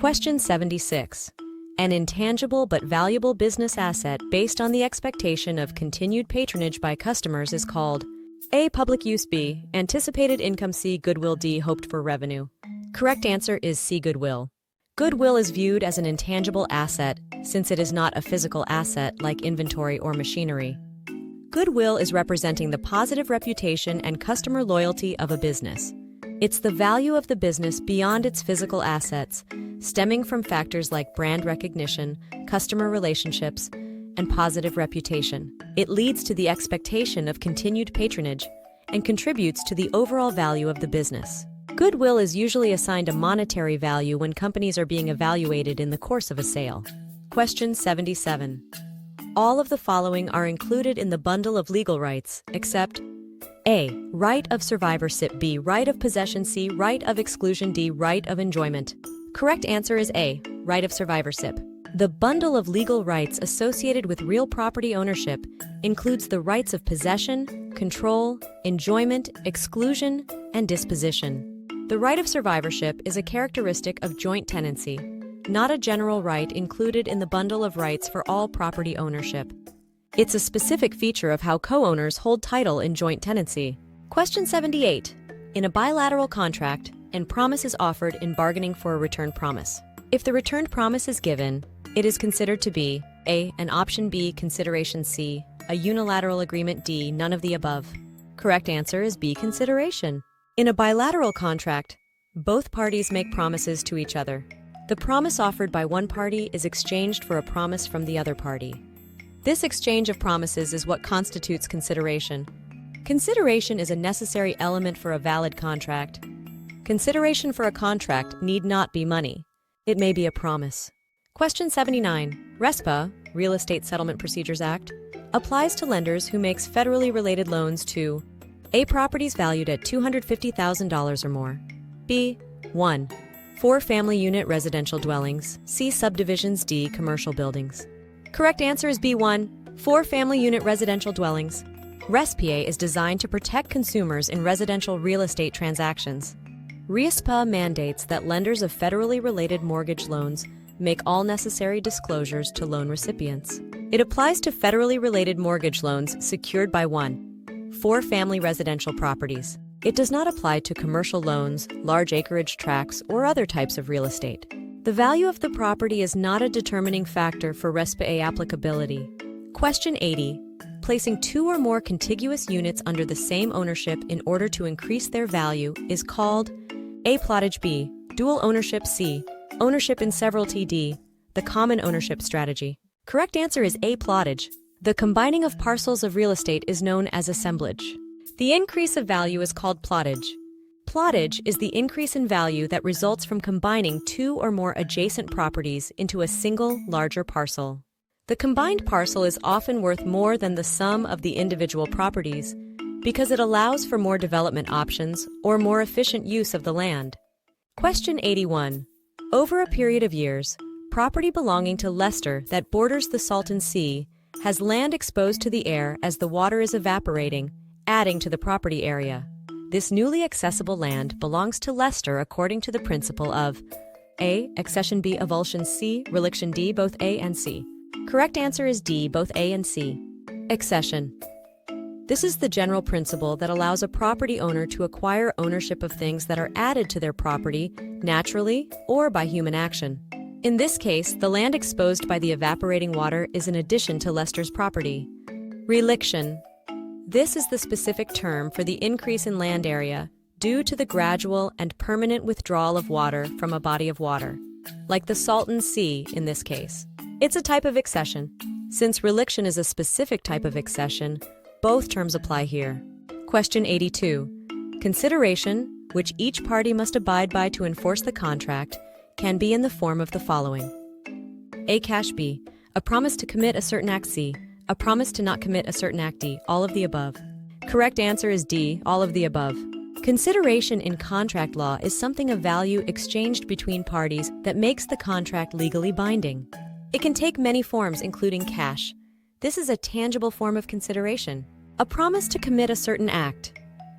Question 76. An intangible but valuable business asset based on the expectation of continued patronage by customers is called A. Public use. B. Anticipated income. C. Goodwill. D. Hoped for revenue. Correct answer is C. Goodwill. Goodwill is viewed as an intangible asset since it is not a physical asset like inventory or machinery. Goodwill is representing the positive reputation and customer loyalty of a business. It's the value of the business beyond its physical assets, stemming from factors like brand recognition, customer relationships, and positive reputation. It leads to the expectation of continued patronage and contributes to the overall value of the business. Goodwill is usually assigned a monetary value when companies are being evaluated in the course of a sale. Question 77. All of the following are included in the bundle of legal rights, except A. Right of survivorship. B. Right of possession. C. Right of exclusion. D. Right of enjoyment. Correct answer is A. Right of survivorship. The bundle of legal rights associated with real property ownership includes the rights of possession, control, enjoyment, exclusion, and disposition. The right of survivorship is a characteristic of joint tenancy, not a general right included in the bundle of rights for all property ownership. It's a specific feature of how co-owners hold title in joint tenancy. Question 78. In a bilateral contract, and promise is offered in bargaining for a return promise. If the returned promise is given, it is considered to be A. An option. B. Consideration. C. A unilateral agreement. D. None of the above. Correct answer is B. Consideration. In a bilateral contract, both parties make promises to each other. The promise offered by one party is exchanged for a promise from the other party. This exchange of promises is what constitutes consideration. Consideration is a necessary element for a valid contract. Consideration for a contract need not be money. It may be a promise. Question 79. RESPA, Real Estate Settlement Procedures Act, applies to lenders who makes federally related loans to A. Properties valued at $250,000 or more. B. 1. 4-family unit residential dwellings. C. Subdivisions. D. Commercial buildings. Correct answer is B1, 4-family unit residential dwellings. RESPA is designed to protect consumers in residential real estate transactions. RESPA mandates that lenders of federally related mortgage loans make all necessary disclosures to loan recipients. It applies to federally related mortgage loans secured by 1. 4-family residential properties. It does not apply to commercial loans, large acreage tracts, or other types of real estate. The value of the property is not a determining factor for RESPA applicability. Question 80. Placing 2 or more contiguous units under the same ownership in order to increase their value is called A. Plottage. B. Dual ownership. C. Ownership in severalty. D. The common ownership strategy. Correct answer is A. Plottage. The combining of parcels of real estate is known as assemblage. The increase of value is called plottage. Plottage is the increase in value that results from combining 2 or more adjacent properties into a single, larger parcel. The combined parcel is often worth more than the sum of the individual properties because it allows for more development options or more efficient use of the land. Question 81. Over a period of years, property belonging to Leicester that borders the Salton Sea has land exposed to the air as the water is evaporating, adding to the property area. This newly accessible land belongs to Leicester according to the principle of A. Accession. B. Avulsion. C. Reliction. D. Both A and C. Correct answer is D. Both A and C. Accession. This is the general principle that allows a property owner to acquire ownership of things that are added to their property naturally or by human action. In this case, the land exposed by the evaporating water is an addition to Leicester's property. Reliction. This is the specific term for the increase in land area due to the gradual and permanent withdrawal of water from a body of water, like the Salton Sea in this case. It's a type of accession. Since reliction is a specific type of accession, both terms apply here. Question 82. Consideration, which each party must abide by to enforce the contract, can be in the form of the following. A. Cash. B. A promise to commit a certain act. C. A promise to not commit a certain act. D. All of the above. Correct answer is D. All of the above. Consideration in contract law is something of value exchanged between parties that makes the contract legally binding. It can take many forms, including cash. This is a tangible form of consideration. A promise to commit a certain act.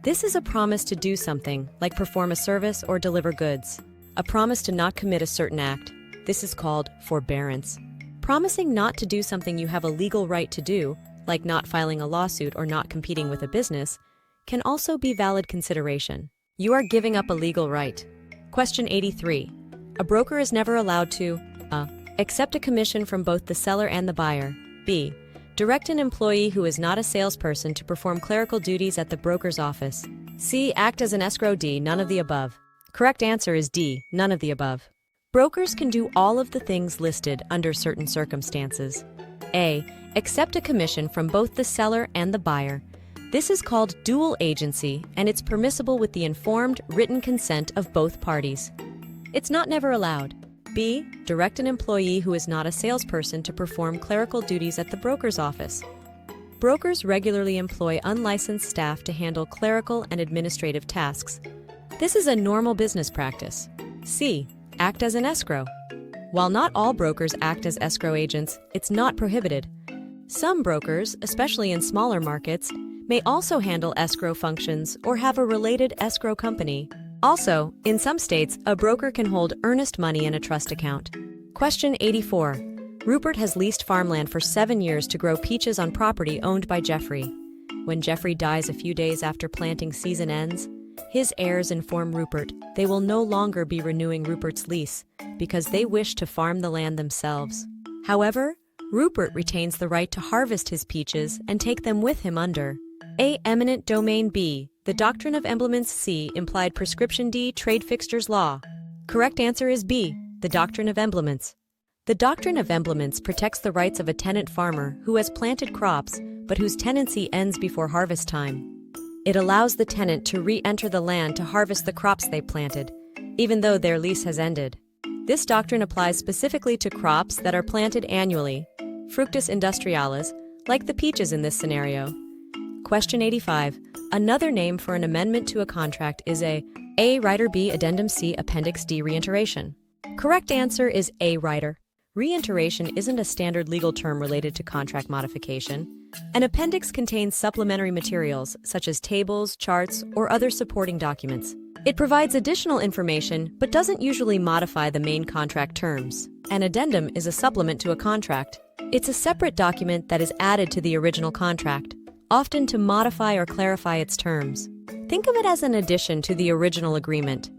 This is a promise to do something, like perform a service or deliver goods. A promise to not commit a certain act This is called forbearance. Promising not to do something you have a legal right to do, like not filing a lawsuit or not competing with a business, can also be valid consideration. You are giving up a legal right. Question 83. A broker is never allowed to a. Accept a commission from both the seller and the buyer. B. Direct an employee who is not a salesperson to perform clerical duties at the broker's office. C. Act as an escrow. D. None of the above. Correct answer is D. None of the above. Brokers can do all of the things listed under certain circumstances. A. Accept a commission from both the seller and the buyer. This is called dual agency, and it's permissible with the informed, written consent of both parties. It's not never allowed. B. Direct an employee who is not a salesperson to perform clerical duties at the broker's office. Brokers regularly employ unlicensed staff to handle clerical and administrative tasks. This is a normal business practice. C. Act as an escrow. While not all brokers act as escrow agents, it's not prohibited. Some brokers, especially in smaller markets, may also handle escrow functions or have a related escrow company. Also, in some states, a broker can hold earnest money in a trust account. Question 84. Rupert has leased farmland for 7 years to grow peaches on property owned by Jeffrey. When Jeffrey dies a few days after planting season ends, his heirs inform Rupert they will no longer be renewing Rupert's lease because they wish to farm the land themselves. However, Rupert retains the right to harvest his peaches and take them with him under A. Eminent domain. B. The doctrine of emblements. C. Implied prescription. D. Trade fixtures law. Correct answer is B. The doctrine of emblements. The doctrine of emblements protects the rights of a tenant farmer who has planted crops but whose tenancy ends before harvest time. It allows the tenant to re-enter the land to harvest the crops they planted, even though their lease has ended. This doctrine applies specifically to crops that are planted annually, Fructus industrialis, like the peaches in this scenario. Question 85. Another name for an amendment to a contract is A. Rider. B. Addendum. C. Appendix. D. Reiteration. Correct answer is A. Rider. Reiteration isn't a standard legal term related to contract modification. An appendix contains supplementary materials such as tables, charts, or other supporting documents. It provides additional information but doesn't usually modify the main contract terms. An addendum is a supplement to a contract. It's a separate document that is added to the original contract, often to modify or clarify its terms. Think of it as an addition to the original agreement.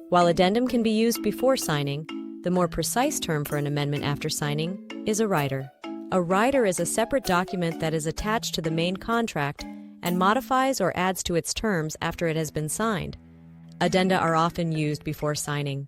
While addendum can be used before signing, the more precise term for an amendment after signing is a rider. A rider is a separate document that is attached to the main contract and modifies or adds to its terms after it has been signed. Addenda are often used before signing.